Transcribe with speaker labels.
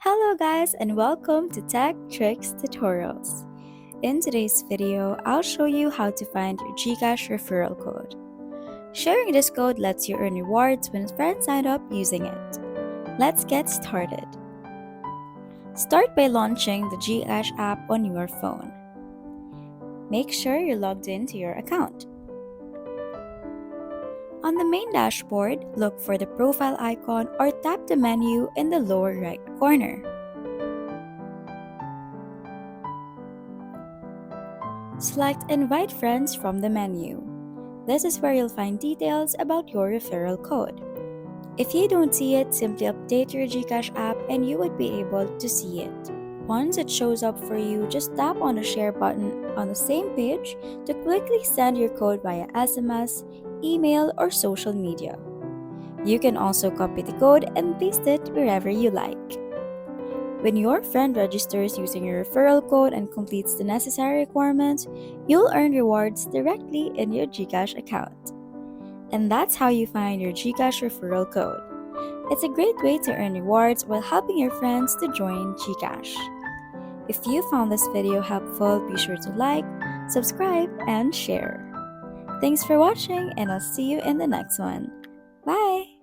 Speaker 1: Hello guys and welcome to Tech Tricks Tutorials. In today's video, I'll show you how to find your Gcash referral code. Sharing this code lets you earn rewards when friends sign up using it. Let's get started. Start by launching the Gcash app on your phone. Make sure you're logged into your account. On the main dashboard, look for the profile icon or tap the menu in the lower right corner. Select Invite Friends from the menu. This is where you'll find details about your referral code. If you don't see it, simply update your Gcash app and you would be able to see it. Once it shows up for you, just tap on the share button on the same page to quickly send your code via SMS, email, or social media. You can also copy the code and paste it wherever you like. When your friend registers using your referral code and completes the necessary requirements, you'll earn rewards directly in your Gcash account. And that's how you find your Gcash referral code. It's a great way to earn rewards while helping your friends to join Gcash. If you found this video helpful, be sure to like, subscribe, and share. Thanks for watching, and I'll see you in the next one. Bye!